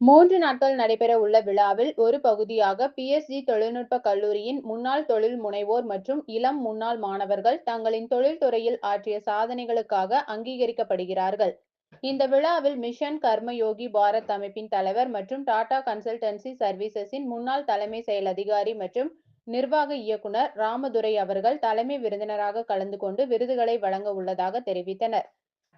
3 நாட்கள் நடைபெற உள்ள விழாவில் ஒரு பகுதியாக பிஎஸ்ஜி தொழில்நுட்ப கல்லூரியின் முன்னாள் தொழில் முனைவோர் மற்றும் இளம் முன்னாள் மாணவர்கள் தங்களின் தொழில்துறையில் ஆற்றிய சாதனைகளுக்காக அங்கீகரிக்கப்படுகிறார்கள். இந்த விழாவில் மிஷன் கர்மயோகி பாரத் அமைப்பின் தலைவர் மற்றும் டாடா கன்சல்டன்சி சர்வீசஸின் முன்னாள் தலைமை செயல் அதிகாரி மற்றும் நிர்வாக இயக்குனர் ராமதுரை அவர்கள் தலைமை விருந்தினராக கலந்து கொண்டு விருதுகளை வழங்க உள்ளதாக தெரிவித்தனர்.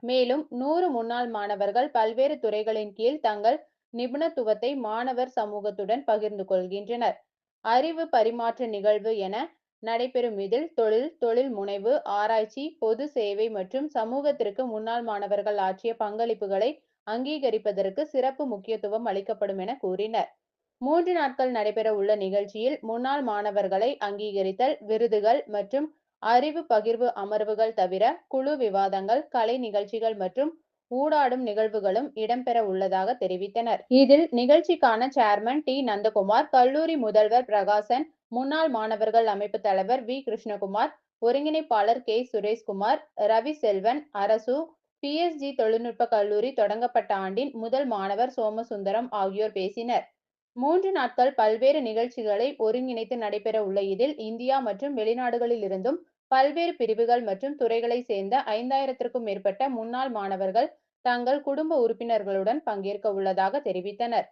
மேலும் 100 முன்னாள் மாணவர்கள் பல்வேறு துறைகளின் கீழ் தங்கள் நிபுணத்துவத்தை மாணவர் சமூகத்துடன் பகிர்ந்து கொள்கின்றனர். அறிவு பரிமாற்ற நிகழ்வு என நடைபெறும் இதில் தொழில், தொழில் முனைவு, ஆராய்ச்சி, பொது சேவை மற்றும் சமூகத்திற்கு முன்னாள் மாணவர்கள் ஆற்றிய பங்களிப்புகளை அங்கீகரிப்பதற்கு சிறப்பு முக்கியத்துவம் அளிக்கப்படும் என கூறினர். 3 நாட்கள் நடைபெற உள்ள நிகழ்ச்சியில் முன்னாள் மாணவர்களை அங்கீகரித்தல், விருதுகள் மற்றும் அறிவு பகிர்வு அமர்வுகள் தவிர குழு விவாதங்கள், கலை நிகழ்ச்சிகள் மற்றும் ஊடாடும் நிகழ்வுகளும் இடம்பெற உள்ளதாக தெரிவித்தனர். இதில் நிகழ்ச்சிக்கான சேர்மன் டி. நந்தகுமார், கல்லூரி முதல்வர் பிரகாசன், முன்னாள் மாணவர்கள் அமைப்பு தலைவர் வி. கிருஷ்ணகுமார், ஒருங்கிணைப்பாளர் கே. சுரேஷ்குமார், ரவி செல்வன், அரசு, பிஎஸ்ஜி தொழில்நுட்ப கல்லூரி தொடங்கப்பட்ட ஆண்டின் முதல் மாணவர் சோமசுந்தரம் ஆகியோர் பேசினர். 3 நாட்கள் பல்வேறு நிகழ்ச்சிகளை ஒருங்கிணைத்து நடைபெற உள்ள இதில் இந்தியா மற்றும் வெளிநாடுகளில் இருந்தும் பல்வேறு பிரிவுகள் மற்றும் துறைகளை சேர்ந்த 5000க்கும் மேற்பட்ட முன்னாள் மாணவர்கள் தங்கள் குடும்ப உறுப்பினர்களுடன் பங்கேற்க உள்ளதாக தெரிவித்தனர்.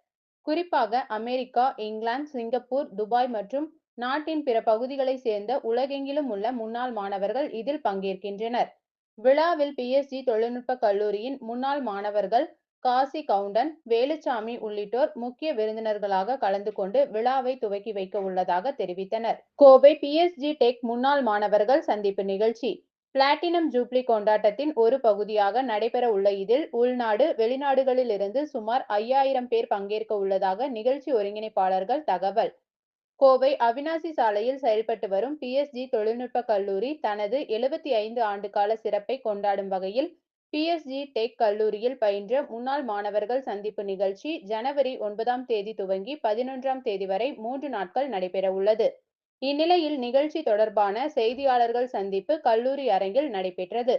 குறிப்பாக அமெரிக்கா, இங்கிலாந்து, சிங்கப்பூர், துபாய் மற்றும் நாட்டின் பிற பகுதிகளை சேர்ந்த உலகெங்கிலும் உள்ள முன்னாள் மாணவர்கள் இதில் பங்கேற்கின்றனர். விழாவில் பிஎஸ்ஜி தொழில்நுட்ப கல்லூரியின் முன்னாள் மாணவர்கள் காசி கவுண்டன், வேலுச்சாமி உள்ளிட்டோர் முக்கிய விருந்தினர்களாக கலந்து கொண்டு விழாவை துவக்கி வைக்க உள்ளதாக தெரிவித்தனர். கோவை பிஎஸ்ஜி டெக் முன்னாள் மாணவர்கள் சந்திப்பு நிகழ்ச்சி பிளாட்டினம் ஜூப்ளி கொண்டாட்டத்தின் ஒரு பகுதியாக நடைபெற உள்ள இதில் உள்நாடு, வெளிநாடுகளில் இருந்து சுமார் 5000 பேர் பங்கேற்க உள்ளதாக நிகழ்ச்சி ஒருங்கிணைப்பாளர்கள் தகவல். கோவை அவிநாசி சாலையில் செயல்பட்டு வரும் பிஎஸ்ஜி தொழில்நுட்ப கல்லூரி தனது 75 ஆண்டுகால சிறப்பை கொண்டாடும் வகையில் பிஎஸ்ஜி டெக் கல்லூரியில் பயின்ற முன்னாள் மாணவர்கள் சந்திப்பு நிகழ்ச்சி ஜனவரி 9ஆம் தேதி துவங்கி 11ஆம் தேதி வரை 3 நாட்கள் நடைபெற உள்ளது. இந்நிலையில் நிகழ்ச்சி தொடர்பான செய்தியாளர்கள் சந்திப்பு கல்லூரி அரங்கில் நடைபெற்றது.